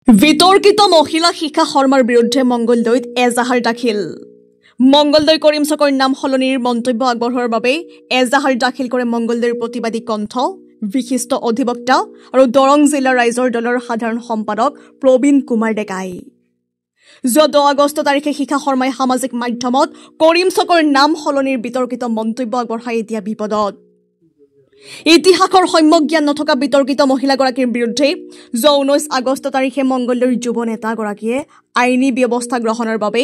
বিতৰ্কিত মহিলা শিখা শৰ্মাৰ বিৰুদ্ধে মংগলদৈত এজাহাৰ দাখিল। মংগলদৈ কৰিম চকৰ নাম সলনিৰ মন্তব্য আগবঢ়োৱাৰ বাবে এজাহাৰ দাখিল কৰে মংগলদৈৰ প্ৰতিবাদী কণ্ঠ, বিশিষ্ট অধিবক্তা আৰু দৰং জিলা ৰাইজৰ দলৰ সাধাৰণ সম্পাদক প্ৰবীণ কুমাৰ ডেকাই। যোৱা 10 আগষ্ট তাৰিখে শিখা শৰ্মাই সামাজিক মাধ্যমত কৰিম চকৰ নাম সলনিৰ বিতৰ্কিত মন্তব্য আগবঢ়াই এতিয়া বিপদত। ইতিহাসৰ সম্যক জ্ঞান নথকা বিতৰ্কিত মহিলাগৰাকীৰ বিৰুদ্ধে যোৱা 19 আগষ্ট তাৰিখে মংগলদৈৰ যুৱ নেতাগৰাকীয়ে আইনী ব্যৱস্থা গ্ৰহণৰ বাবে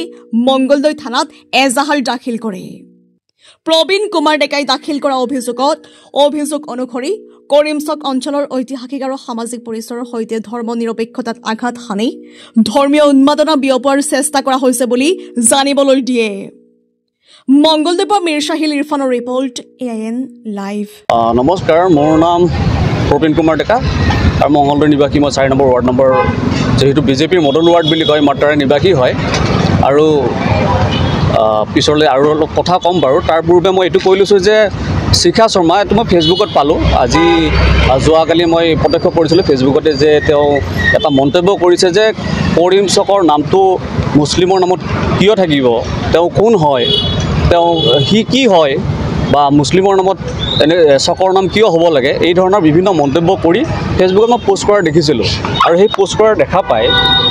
মংগলদৈ থানাত এজাহাৰ দাখিল কৰে। প্ৰবীণ কুমাৰ ডেকাই দাখিল কৰা অভিযোগ অনুসৰি কৰিমচক অঞ্চলৰ ঐতিহাসিক আৰু সামাজিক পৰিচয়ৰ সৈতে ধৰ্মনিৰপেক্ষতাত আঘাত সানি ধৰ্মীয় উন্মাদনা বিয়পোৱাৰ চেষ্টা কৰা হৈছে বুলি জানিবলৈ দিয়ে। মংগলদৈৰ পৰা মিৰ শাহিল ইৰফানৰ ৰিপৰ্ট, AIN লাইভ। নমস্কাৰ, মোৰ নাম প্ৰবীণ কুমাৰ ডেকা আৰু মংগলদৈ নিবাসী। মই 4 নম্বৰ ৱাৰ্ড নম্বৰ, যেহেতু বিজেপিৰ মডেল ৱাৰ্ড বুলি কয়, মাত্ৰ তাৰে নিবাসী হয়। আৰু পিছলৈ আৰু অলপ কথা ক'ম বাৰু। তাৰ পূৰ্বে মই এইটো কৈ লৈছোঁ যে শিখা শৰ্মা, এইটো মই ফেচবুকত পালোঁ। আজি যোৱাকালি মই প্ৰত্যক্ষ কৰিছিলোঁ ফেচবুকতে যে তেওঁ এটা মন্তব্য কৰিছে যে কৰিম চকৰ নামটো মুছলিমৰ নামত কিয় থাকিব, তেওঁ কোন হয়, সি কি হয়, বা মুছলিমৰ নামত এনে চকৰ নাম কিয় হ'ব লাগে, এই ধৰণৰ বিভিন্ন মন্তব্য কৰি ফেচবুকত মই পোষ্ট কৰা দেখিছিলোঁ। আৰু সেই পোষ্ট কৰা দেখা পাই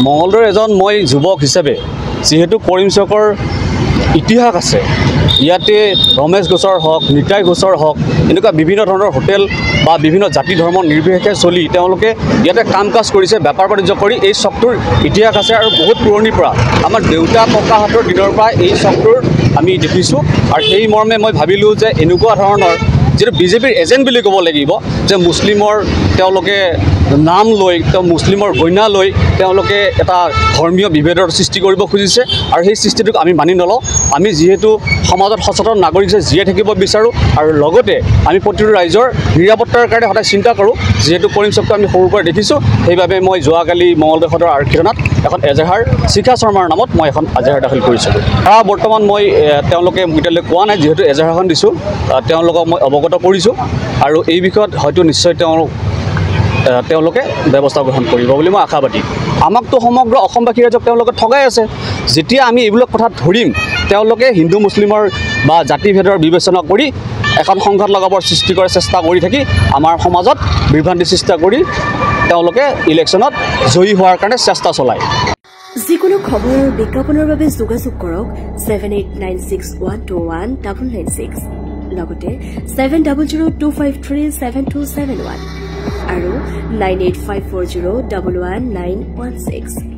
মংগলদৈৰ এজন মই যুৱক হিচাপে, যিহেতু কৰিম চকৰ ইতিহাস আছে, ইয়াতে ৰমেশ গোচৰ হওক, নিতাই গোচৰ হওক, এনেকুৱা বিভিন্ন ধৰণৰ হোটেল বা বিভিন্ন জাতি ধৰ্ম নিৰ্বিশেষে চলি তেওঁলোকে ইয়াতে কাম কাজ কৰিছে, বেপাৰ বাণিজ্য কৰি। এই চকটোৰ ইতিহাস আছে আৰু বহুত পুৰণিৰ পৰা, আমাৰ দেউতা ককাহঁতৰ দিনৰ পৰা এই চকটোৰ আমি দেখিছোঁ। আৰু সেই মৰ্মে মই ভাবিলোঁ যে এনেকুৱা ধৰণৰ যিটো বিজেপিৰ এজেণ্ট বুলি ক'ব লাগিব, যে মুছলিমৰ তেওঁলোকে নাম লৈ, মুছলিমৰ গইনা লৈ তেওঁলোকে এটা ধৰ্মীয় বিভেদৰ সৃষ্টি কৰিব খুজিছে। আৰু সেই সৃষ্টিটোক আমি মানি নলওঁ। আমি যিহেতু সমাজত সচেতন নাগৰিক হিচাপে জীয়াই থাকিব বিচাৰোঁ, আৰু লগতে আমি প্ৰতিটো ৰাইজৰ নিৰাপত্তাৰ কাৰণে সদায় চিন্তা কৰোঁ। যিহেতু কৰিম চকটো আমি সৰুৰ পৰা দেখিছোঁ, সেইবাবে মই যোৱাকালি মংগলদৈ সদৰ আৰক্ষী থানাত এখন এজাহাৰ, শিখা শৰ্মাৰ নামত মই এখন এজাহাৰ দাখিল কৰিছিলোঁ। বৰ্তমান মই তেওঁলোকে এতিয়ালৈ কোৱা নাই, যিহেতু এজাহাৰখন দিছোঁ, তেওঁলোকক মই অৱগত কৰিছোঁ। আৰু এই বিষয়ত হয়তো নিশ্চয় তেওঁলোকে ব্যৱস্থা গ্ৰহণ কৰিব বুলি মই আশাবাদী। আমাকতো সমগ্ৰ অসমবাসী ৰাইজক তেওঁলোকে ঠগাই আছে। যেতিয়া আমি এইবিলাক কথা ধৰিম, তেওঁলোকে হিন্দু মুছলিমৰ বা জাতিভেদৰ বিবেচনা কৰি এখন সংঘাত লগাবৰ সৃষ্টি কৰাৰ চেষ্টা কৰি থাকি আমাৰ সমাজত বিভ্ৰান্তি সৃষ্টি কৰি তেওঁলোকে ইলেকশ্যনত জয়ী হোৱাৰ কাৰণে চেষ্টা চলায়। যিকোনো খবৰ বিজ্ঞাপনৰ বাবে যোগাযোগ কৰক 7896121996, লগতে 7002537271 আৰু 9854011916।